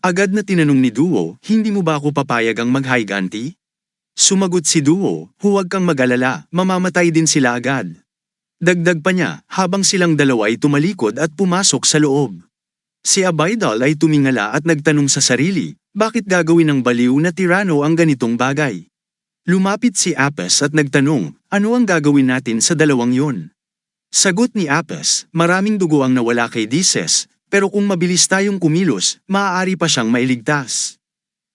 Agad na tinanong ni Duo, hindi mo ba ako papayagang mag-higanti? Sumagot si Duo, huwag kang mag-alala, mamamatay din sila agad. Dagdag pa niya, habang silang dalawa ay tumalikod at pumasok sa loob. Si Abaydal ay tumingala at nagtanong sa sarili, bakit gagawin ng baliw na tirano ang ganitong bagay? Lumapit si Apes at nagtanong, ano ang gagawin natin sa dalawang yon? Sagot ni Apes, maraming dugo ang nawala kay Dices, pero kung mabilis tayong kumilos, maaari pa siyang mailigtas.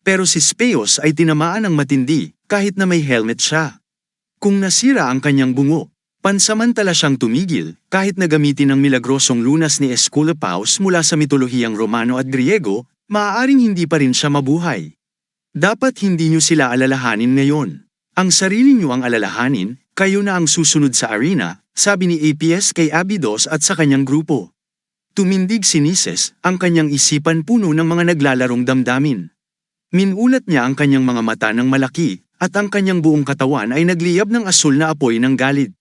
Pero si Speos ay tinamaan ng matindi, kahit na may helmet siya. Kung nasira ang kanyang bungo, pansamantala siyang tumigil, kahit na gamitin ang milagrosong lunas ni Esculapaus mula sa mitolohiyang Romano at Griego, maaaring hindi pa rin siya mabuhay. Dapat hindi niyo sila alalahanin ngayon. Ang sarili niyo ang alalahanin, kayo na ang susunod sa arena, sabi ni Apes kay Abydos at sa kanyang grupo. Tumindig si Nises, ang kanyang isipan puno ng mga naglalarong damdamin. Minulat niya ang kanyang mga mata ng malaki, at ang kanyang buong katawan ay nagliyab ng asul na apoy ng galit.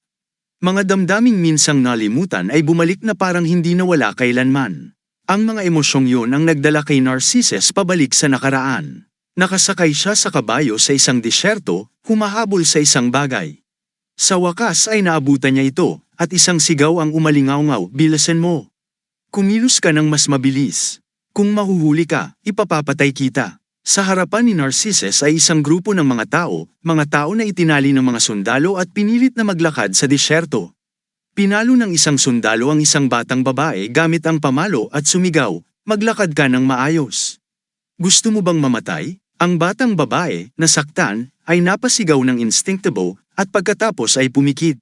Mga damdaming minsang nalimutan ay bumalik na parang hindi nawala kailanman. Ang mga emosyong yun ang nagdala kay Narcissus pabalik sa nakaraan. Nakasakay siya sa kabayo sa isang disyerto, humahabol sa isang bagay. Sa wakas ay naabutan niya ito, at isang sigaw ang umalingaw-ngaw, bilisan mo. Kumilos ka ng mas mabilis. Kung mahuhuli ka, ipapapatay kita. Sa harapan ni Narcissus ay isang grupo ng mga tao na itinali ng mga sundalo at pinilit na maglakad sa disyerto. Pinalo ng isang sundalo ang isang batang babae gamit ang pamalo at sumigaw, maglakad ka ng maayos. Gusto mo bang mamatay? Ang batang babae, nasaktan, ay napasigaw ng instinctibo at pagkatapos ay pumikit.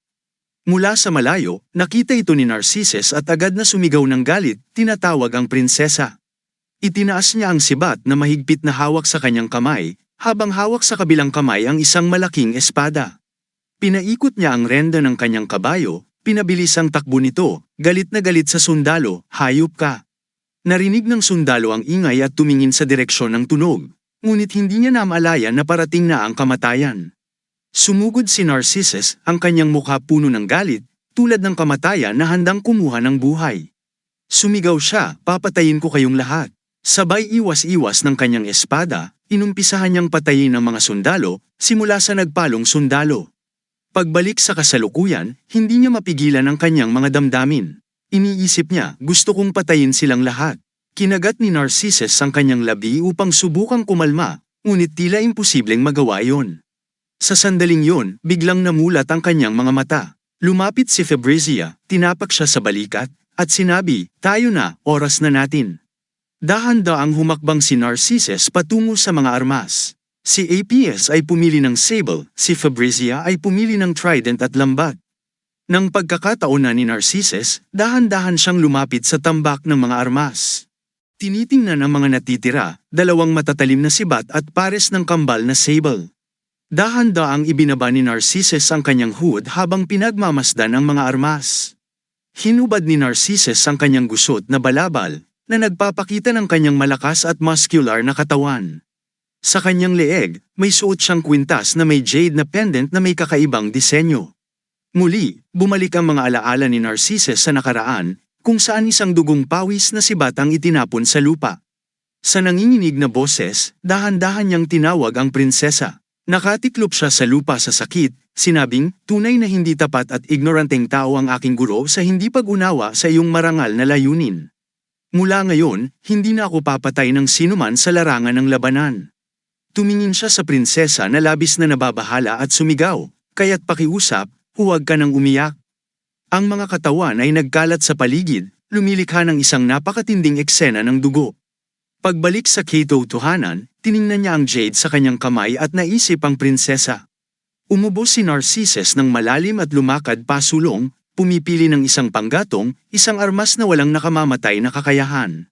Mula sa malayo, nakita ito ni Narcissus at agad na sumigaw ng galit, tinatawag ang prinsesa. Itinaas niya ang sibat na mahigpit na hawak sa kanyang kamay, habang hawak sa kabilang kamay ang isang malaking espada. Pinaikot niya ang renda ng kanyang kabayo, pinabilis ang takbo nito, galit na galit sa sundalo, hayop ka. Narinig ng sundalo ang ingay at tumingin sa direksyon ng tunog, ngunit hindi niya namalayan na parating na ang kamatayan. Sumugod si Narcissus, ang kanyang mukha puno ng galit, tulad ng kamatayan na handang kumuha ng buhay. Sumigaw siya, papatayin ko kayong lahat. Sabay iwas-iwas ng kanyang espada, inumpisahan niyang patayin ang mga sundalo, simula sa nagpalong sundalo. Pagbalik sa kasalukuyan, hindi niya mapigilan ang kanyang mga damdamin. Iniisip niya, gusto kong patayin silang lahat. Kinagat ni Narcissus ang kanyang labi upang subukang kumalma, ngunit tila imposibleng magawa iyon. Sa sandaling yon, biglang namulat ang kanyang mga mata. Lumapit si Fabrizia, tinapak siya sa balikat, at sinabi, tayo na, oras na natin. Dahan-daang humakbang si Narcissus patungo sa mga armas. Si Apes ay pumili ng sable, si Fabrizia ay pumili ng trident at lambat. Nang pagkakataon na ni Narcissus, dahan-dahan siyang lumapit sa tambak ng mga armas. Tinitingnan ang mga natitira, dalawang matatalim na sibat at pares ng kambal na sable. Dahan-daang ibinaba ni Narcissus ang kanyang hood habang pinagmamasdan ang mga armas. Hinubad ni Narcissus ang kanyang gusot na balabal, na nagpapakita ng kanyang malakas at muscular na katawan. Sa kanyang leeg, may suot siyang kwintas na may jade na pendant na may kakaibang disenyo. Muli, bumalik ang mga alaala ni Narcissus sa nakaraan, kung saan isang dugong pawis na sibat ang itinapon sa lupa. Sa nanginginig na boses, dahan-dahan niyang tinawag ang prinsesa. Nakatiklop siya sa lupa sa sakit, sinabing, tunay na hindi tapat at ignoranteng tao ang aking guro sa hindi pag-unawa sa iyong marangal na layunin. Mula ngayon, hindi na ako papatay ng sinuman sa larangan ng labanan. Tumingin siya sa prinsesa na labis na nababahala at sumigaw, kaya't pakiusap, huwag ka nang umiyak. Ang mga katawan ay nagkalat sa paligid, lumilikha ng isang napakatinding eksena ng dugo. Pagbalik sa katotohanan, tiningnan niya ang jade sa kanyang kamay at naisip ang prinsesa. Umubos si Narcissus ng malalim at lumakad pasulong, pumipili ng isang panggatong, isang armas na walang nakamamatay na kakayahan.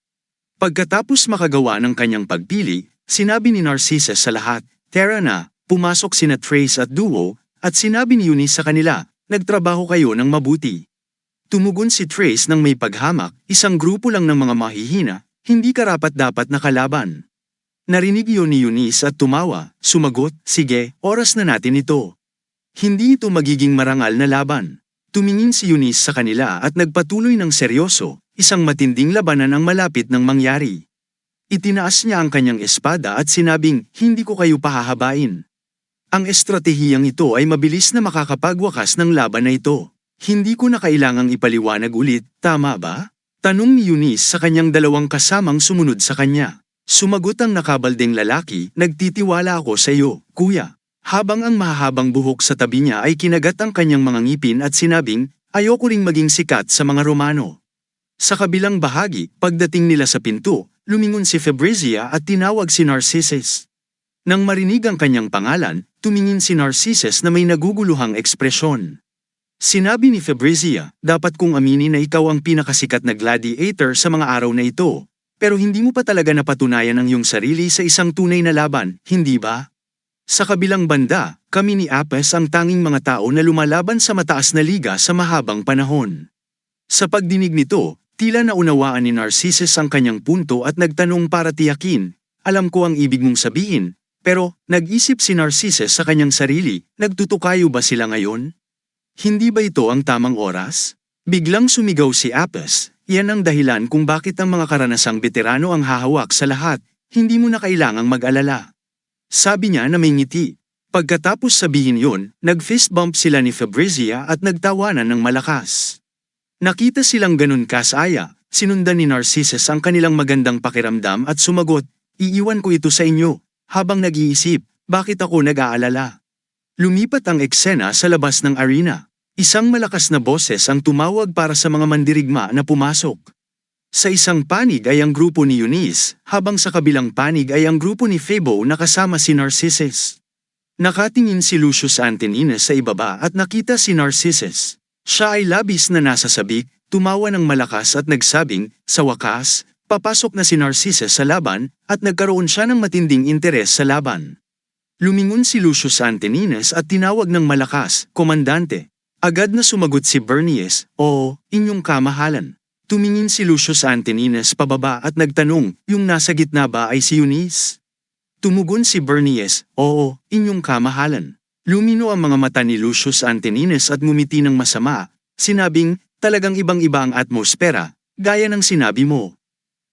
Pagkatapos makagawa ng kanyang pagpili, sinabi ni Narcissus sa lahat, tara na, pumasok sina Trace at Duo, at sinabi ni Eunice sa kanila, nagtrabaho kayo ng mabuti. Tumugon si Trace ng may paghamak, isang grupo lang ng mga mahihina, hindi karapat-dapat na kalaban. Narinig iyon ni Eunice at tumawa, sumagot, sige, oras na natin ito. Hindi ito magiging marangal na laban. Tumingin si Eunice sa kanila at nagpatuloy ng seryoso, isang matinding labanan ang malapit ng mangyari. Itinaas niya ang kanyang espada at sinabing, hindi ko kayo pahahabain. Ang estratehiyang ito ay mabilis na makakapagwakas ng laban na ito. Hindi ko na kailangang ipaliwanag ulit, tama ba? Tanong ni Eunice sa kanyang dalawang kasamang sumunod sa kanya. Sumagot ang nakabalding lalaki, nagtitiwala ako sa iyo, kuya. Habang ang mahahabang buhok sa tabi niya ay kinagat ang kanyang mga ngipin at sinabing, ayoko ring maging sikat sa mga Romano. Sa kabilang bahagi, pagdating nila sa pinto, lumingon si Fabrizia at tinawag si Narcissus. Nang marinig ang kanyang pangalan, tumingin si Narcissus na may naguguluhang ekspresyon. Sinabi ni Fabrizia, dapat kong aminin na ikaw ang pinakasikat na gladiator sa mga araw na ito. Pero hindi mo pa talaga napatunayan ang iyong sarili sa isang tunay na laban, hindi ba? Sa kabilang banda, kami ni Apes ang tanging mga tao na lumalaban sa mataas na liga sa mahabang panahon. Sa pagdinig nito, tila naunawaan ni Narcissus ang kanyang punto at nagtanong para tiyakin, alam ko ang ibig mong sabihin, pero nag-isip si Narcissus sa kanyang sarili, nagtutukayo ba sila ngayon? Hindi ba ito ang tamang oras? Biglang sumigaw si Apes. Yan ang dahilan kung bakit ang mga karanasang veterano ang hahawak sa lahat, hindi mo na kailangang mag-alala. Sabi niya na may ngiti. Pagkatapos sabihin yun, nag-fist bump sila ni Fabrizia at nagtawanan ng malakas. Nakita silang ganun kasaya, sinundan ni Narcissus ang kanilang magandang pakiramdam at sumagot, iiwan ko ito sa inyo, habang nag-iisip, bakit ako nag-aalala? Lumipat ang eksena sa labas ng arena. Isang malakas na boses ang tumawag para sa mga mandirigma na pumasok. Sa isang panig ay ang grupo ni Eunice, habang sa kabilang panig ay ang grupo ni Febo na kasama si Narcissus. Nakatingin si Lucius Antonines sa ibaba at nakita si Narcissus. Siya ay labis na nasa sabik, tumawa ng malakas at nagsabing, sa wakas, papasok na si Narcissus sa laban at nagkaroon siya ng matinding interes sa laban. Lumingon si Lucius Antonines at tinawag ng malakas, Komandante. Agad na sumagot si Bernies, oo, inyong kamahalan. Tumingin si Lucius Antonines pababa at nagtanong, yung nasa gitna ba ay si Eunice? Tumugon si Bernies, oo, inyong kamahalan. Lumino ang mga mata ni Lucius Antonines at ngumiti ng masama, sinabing, talagang ibang-iba ang atmosfera, gaya ng sinabi mo.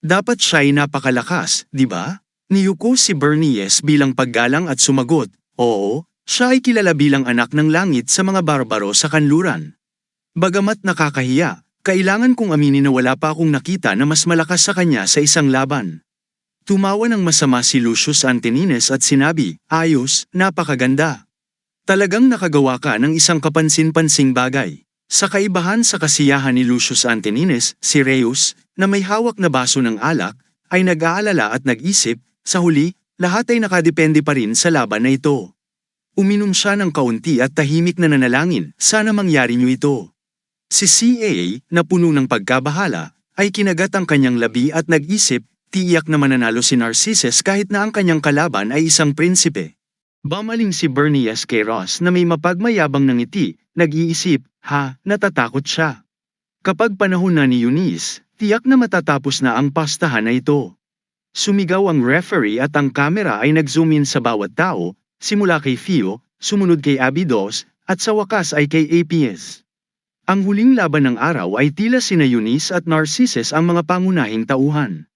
Dapat siya'y napakalakas, di ba? Niyuko si Bernies bilang paggalang at sumagot, oo. Siya ay kilala bilang anak ng langit sa mga barbaro sa kanluran. Bagamat nakakahiya, kailangan kong aminin na wala pa akong nakita na mas malakas sa kanya sa isang laban. Tumawa ng masama si Lucius Antonines at sinabi, ayos, napakaganda. Talagang nakagawa ka ng isang kapansin-pansing bagay. Sa kaibahan sa kasiyahan ni Lucius Antonines, si Reus, na may hawak na baso ng alak, ay nag-aalala at nag-isip, sa huli, lahat ay nakadepende pa rin sa laban na ito. Uminom siya ng kaunti at tahimik na nanalangin, sana mangyari niyo ito. Si CA, na puno ng pagkabahala, ay kinagat ang kanyang labi at nag-isip, tiyak na mananalo si Narcissus kahit na ang kanyang kalaban ay isang prinsipe. Bamaling si Bernies kay Ross na may mapagmayabang ng ngiti, nag-iisip, natatakot siya. Kapag panahon na ni Eunice, tiyak na matatapos na ang pastahan na ito. Sumigaw ang referee at ang kamera ay nag-zoom in sa bawat tao, simula kay Fio, sumunod kay Abidos, at sa wakas ay kay APS. Ang huling laban ng araw ay tila sina Eunice at Narcissus ang mga pangunahing tauhan.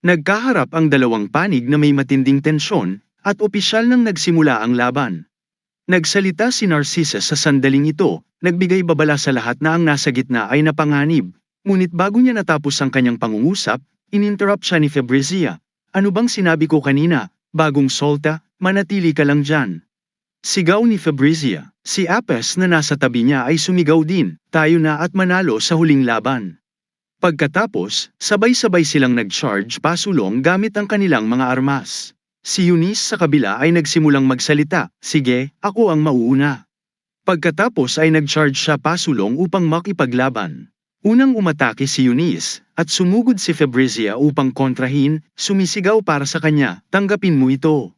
Nagkaharap ang dalawang panig na may matinding tensyon, at opisyal nang nagsimula ang laban. Nagsalita si Narcissus sa sandaling ito, nagbigay babala sa lahat na ang nasa gitna ay napanganib, ngunit bago niya natapos ang kanyang pangungusap, ininterrupt siya ni Fabrizia. Ano bang sinabi ko kanina, bagong solta? Manatili ka lang dyan. Sigaw ni Fabrizia. Si Apes na nasa tabi niya ay sumigaw din, tayo na at manalo sa huling laban. Pagkatapos, sabay-sabay silang nag-charge pasulong gamit ang kanilang mga armas. Si Eunice sa kabila ay nagsimulang magsalita, sige, ako ang mauuna. Pagkatapos ay nag-charge siya pasulong upang makipaglaban. Unang umatake si Eunice, at sumugod si Fabrizia upang kontrahin, sumisigaw para sa kanya, tanggapin mo ito.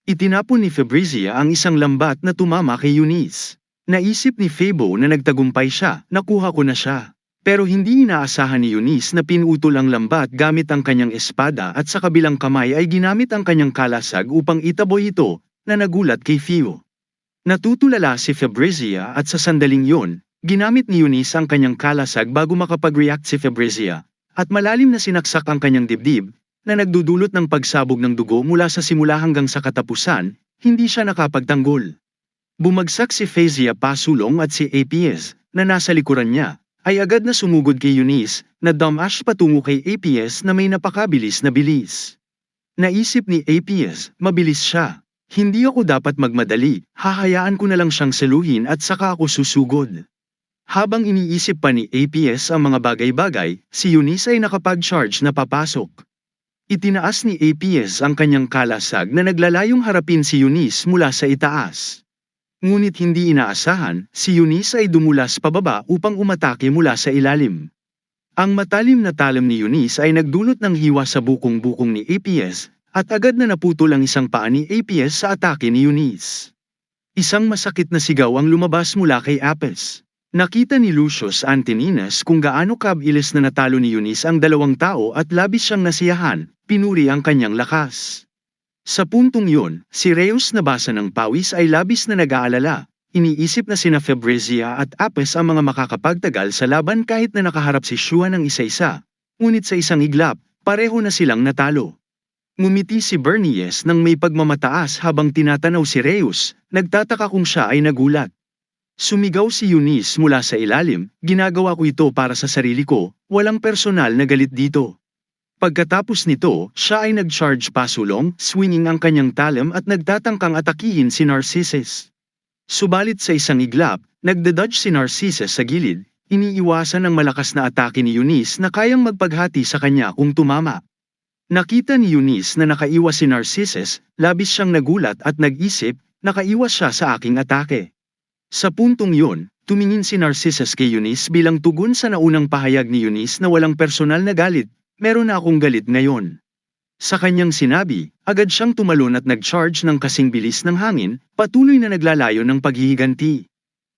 Itinapon ni Fabrizia ang isang lambat na tumama kay Eunice. Naisip ni Febo na nagtagumpay siya, nakuha ko na siya. Pero hindi inaasahan ni Eunice na pinutol ang lambat gamit ang kanyang espada at sa kabilang kamay ay ginamit ang kanyang kalasag upang itaboy ito, na nagulat kay Fio. Natutulala si Fabrizia at sa sandaling yon, ginamit ni Eunice ang kanyang kalasag bago makapag-react si Fabrizia, at malalim na sinaksak ang kanyang dibdib, na nagdudulot ng pagsabog ng dugo mula sa simula hanggang sa katapusan, hindi siya nakapagtanggol. Bumagsak si Fezia Pasulong at si APS, na nasa likuran niya, ay agad na sumugod kay Eunice, na dumash patungo kay APS na may napakabilis na bilis. Naisip ni APS, mabilis siya. Hindi ako dapat magmadali, hahayaan ko na lang siyang saluhin at saka ako susugod. Habang iniisip pa ni APS ang mga bagay-bagay, si Eunice ay nakapag-charge na papasok. Itinaas ni APS ang kanyang kalasag na naglalayong harapin si Eunice mula sa itaas. Ngunit hindi inaasahan, si Eunice ay dumulas pababa upang umatake mula sa ilalim. Ang matalim na talam ni Eunice ay nagdulot ng hiwa sa bukong-bukong ni APS, at agad na naputol ang isang paa ni APS sa atake ni Eunice. Isang masakit na sigaw ang lumabas mula kay APS. Nakita ni Lucius Antonines kung gaano kabilis na natalo ni Eunice ang dalawang tao at labis siyang nasiyahan, pinuri ang kanyang lakas. Sa puntong yun, si Reus na basa ng pawis ay labis na nag-aalala. Iniisip na sina Fabrizia at Apes ang mga makakapagtagal sa laban kahit na nakaharap si Shua ng isa-isa. Ngunit sa isang iglap, pareho na silang natalo. Ngumiti si Bernies nang may pagmamataas habang tinatanaw si Reus, nagtataka kung siya ay nagulat. Sumigaw si Eunice mula sa ilalim, ginagawa ko ito para sa sarili ko, walang personal na galit dito. Pagkatapos nito, siya ay nag-charge pasulong, swinging ang kanyang talam at nagtatangkang atakihin si Narcissus. Subalit sa isang iglap, nagdadodge si Narcissus sa gilid, iniiwasan ang malakas na atake ni Eunice na kayang magpaghati sa kanya kung tumama. Nakita ni Eunice na nakaiwas si Narcissus, labis siyang nagulat at nag-isip, nakaiwas siya sa aking atake. Sa puntong yun, tumingin si Narcissus kay Eunice bilang tugon sa naunang pahayag ni Eunice na walang personal na galit, meron na akong galit ngayon. Sa kanyang sinabi, agad siyang tumalon at nag-charge ng kasing bilis ng hangin, patuloy na naglalayo ng paghihiganti.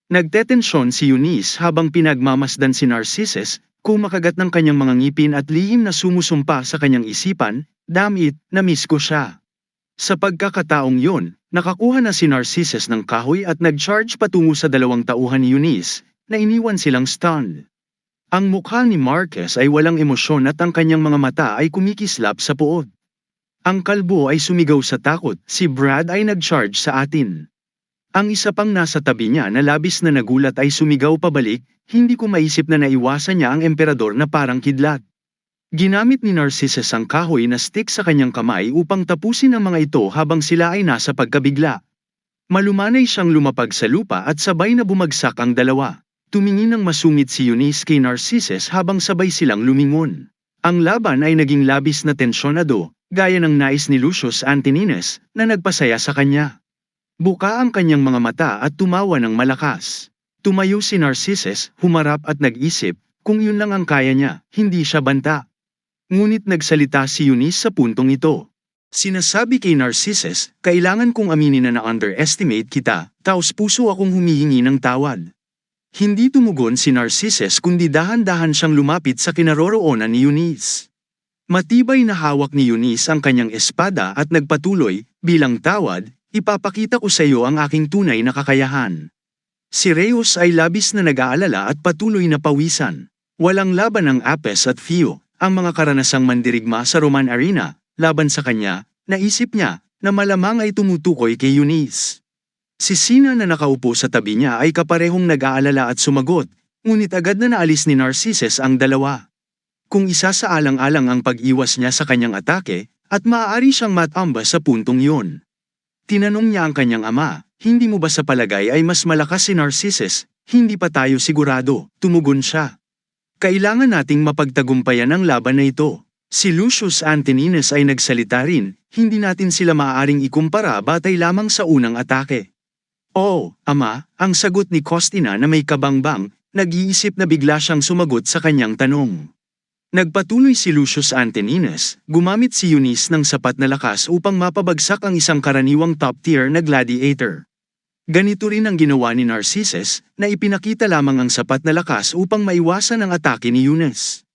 Nagtetensyon si Eunice habang pinagmamasdan si Narcissus, kumakagat ng kanyang mga ngipin at lihim na sumusumpa sa kanyang isipan, damit, na-miss ko siya. Sa pagkakataong yun, nakakuha na si Narcissus ng kahoy at nag-charge patungo sa dalawang tauhan ni Eunice, na iniwan silang stunned. Ang mukha ni Marquez ay walang emosyon at ang kanyang mga mata ay kumikislap sa puot. Ang kalbo ay sumigaw sa takot, si Brad ay nag-charge sa atin. Ang isa pang nasa tabi niya na labis na nagulat ay sumigaw pabalik, hindi ko maisip na naiwasan niya ang emperador na parang kidlat. Ginamit ni Narcissus ang kahoy na stick sa kanyang kamay upang tapusin ang mga ito habang sila ay nasa pagkabigla. Malumanay siyang lumapag sa lupa at sabay na bumagsak ang dalawa. Tumingin ng masungit si Eunice kay Narcissus habang sabay silang lumingon. Ang laban ay naging labis na tensyonado, gaya ng nais ni Lucius Antonines, na nagpasaya sa kanya. Buka ang kanyang mga mata at tumawa ng malakas. Tumayo si Narcissus, humarap at nag-isip, kung yun lang ang kaya niya, hindi siya banta. Ngunit nagsalita si Eunice sa puntong ito. Sinasabi kay Narcissus, kailangan kong aminin na na-underestimate kita, taos puso akong humihingi ng tawad. Hindi tumugon si Narcissus kundi dahan-dahan siyang lumapit sa kinaroroonan ni Eunice. Matibay na hawak ni Eunice ang kanyang espada at nagpatuloy, bilang tawad, ipapakita ko sa iyo ang aking tunay na kakayahan. Si Reus ay labis na nag-aalala at patuloy na pawisan. Walang laban ng Apes at Fio, ang mga karanasang mandirigma sa Roman Arena, laban sa kanya, naisip niya, na malamang ay tumutukoy kay Eunice. Si Sina na nakaupo sa tabi niya ay kaparehong nag-aalala at sumagot, ngunit agad na naalis ni Narcissus ang dalawa. Kung isa sa alang-alang ang pag-iwas niya sa kanyang atake, at maaari siyang matambas sa puntong yun. Tinanong niya ang kanyang ama, hindi mo ba sa palagay ay mas malakas si Narcissus? Hindi pa tayo sigurado, tumugon siya. Kailangan nating mapagtagumpayan ang laban na ito. Si Lucius Antonines ay nagsalita rin, hindi natin sila maaaring ikumpara batay lamang sa unang atake. Oo, ama, ang sagot ni Costina na may kabangbang, nag-iisip na bigla siyang sumagot sa kanyang tanong. Nagpatuloy si Lucius Antonines, gumamit si Eunice ng sapat na lakas upang mapabagsak ang isang karaniwang top-tier na gladiator. Ganito rin ang ginawa ni Narcissus, na ipinakita lamang ang sapat na lakas upang maiwasan ang atake ni Eunice.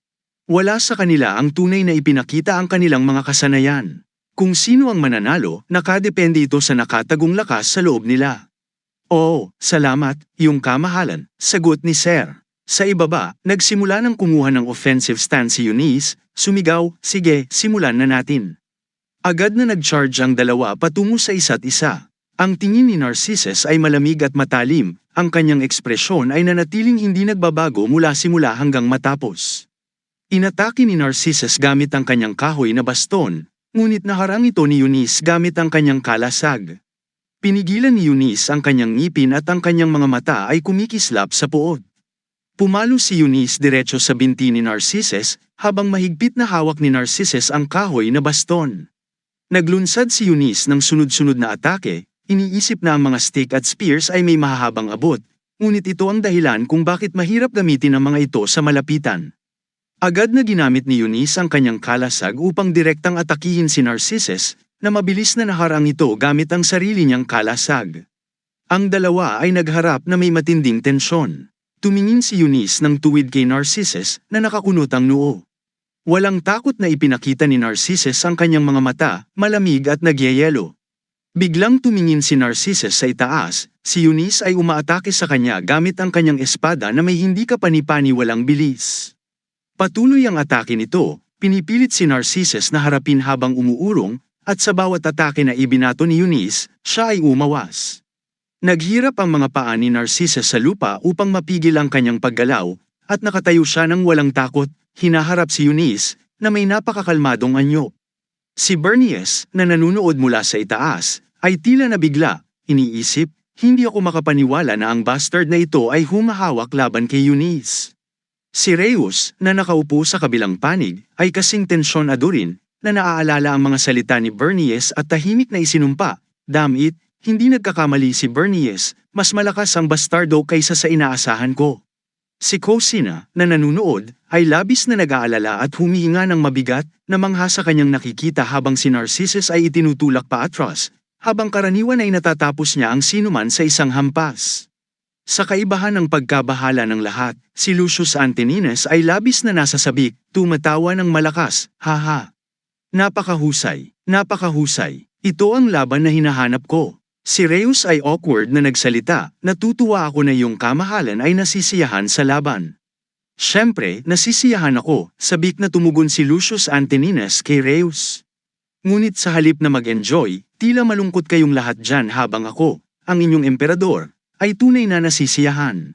Wala sa kanila ang tunay na ipinakita ang kanilang mga kasanayan. Kung sino ang mananalo, nakadepende ito sa nakatagong lakas sa loob nila. Oo, salamat, iyong kamahalan, sagot ni Sir. Sa ibaba, nagsimula ng kumuha ng offensive stance si Eunice, sumigaw, sige, simulan na natin. Agad na nag-charge ang dalawa patungo sa isa't isa. Ang tingin ni Narcissus ay malamig at matalim, ang kanyang ekspresyon ay nanatiling hindi nagbabago mula simula hanggang matapos. Inatake ni Narcissus gamit ang kanyang kahoy na baston, ngunit naharang ito ni Eunice gamit ang kanyang kalasag. Pinigilan ni Eunice ang kanyang ngipin at ang kanyang mga mata ay kumikislap sa puot. Pumalo si Eunice diretso sa binti ni Narcissus, habang mahigpit na hawak ni Narcissus ang kahoy na baston. Naglunsad si Eunice ng sunod-sunod na atake, iniisip na ang mga stick at spears ay may mahahabang abot, ngunit ito ang dahilan kung bakit mahirap gamitin ang mga ito sa malapitan. Agad na ginamit ni Eunice ang kanyang kalasag upang direktang atakihin si Narcissus, na mabilis na naharang ito gamit ang sarili niyang kalasag. Ang dalawa ay nagharap na may matinding tensyon. Tumingin si Eunice ng tuwid kay Narcissus na nakakunot ang noo. Walang takot na ipinakita ni Narcissus ang kanyang mga mata, malamig at nagyayelo. Biglang tumingin si Narcissus sa itaas, si Eunice ay umaatake sa kanya gamit ang kanyang espada na may hindi kapani-paniwalang bilis. Patuloy ang atake nito, pinipilit si Narcissus na harapin habang umuurong, at sa bawat atake na ibinato ni Eunice, siya ay umawas. Naghirap ang mga paa ni Narcissus sa lupa upang mapigil ang kanyang paggalaw, at nakatayo siya ng walang takot, hinaharap si Eunice, na may napakakalmadong anyo. Si Bernice, na nanunood mula sa itaas, ay tila nabigla, iniisip, hindi ako makapaniwala na ang bastard na ito ay humahawak laban kay Eunice. Si Reyes, na nakaupo sa kabilang panig, ay kasing tensyonado rin, na naaalala ang mga salita ni Bernice at tahimik na isinumpa, damit, hindi nagkakamali si Bernice, mas malakas ang bastardo kaysa sa inaasahan ko. Si Cosina, na nanunood, ay labis na nag-aalala at humihinga ng mabigat na mangha sa kanyang nakikita habang si Narcissus ay itinutulak pa atras, habang karaniwan ay natatapos niya ang sinuman sa isang hampas. Sa kaibahan ng pagkabahala ng lahat, si Lucius Antonines ay labis na nasasabik, tumatawa ng malakas, haha. Napakahusay, napakahusay, ito ang laban na hinahanap ko. Si Reyes ay awkward na nagsalita, natutuwa ako na iyong kamahalan ay nasisiyahan sa laban. Siyempre, nasisiyahan ako, sabik na tumugon si Lucius Antonines kay Reyes. Ngunit sa halip na mag-enjoy, tila malungkot kayong lahat dyan habang ako, ang inyong emperador, ay tunay na nasisiyahan.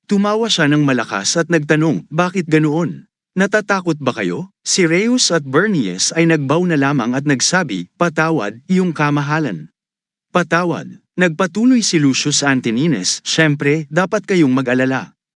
Tumawa siya ng malakas at nagtanong, bakit ganoon? Natatakot ba kayo? Si Reyes at Bernice ay nagbaw na lamang at nagsabi, patawad, iyong kamahalan. Patawad, nagpatuloy si Lucius Antonines, siyempre, dapat kayong mag-alala.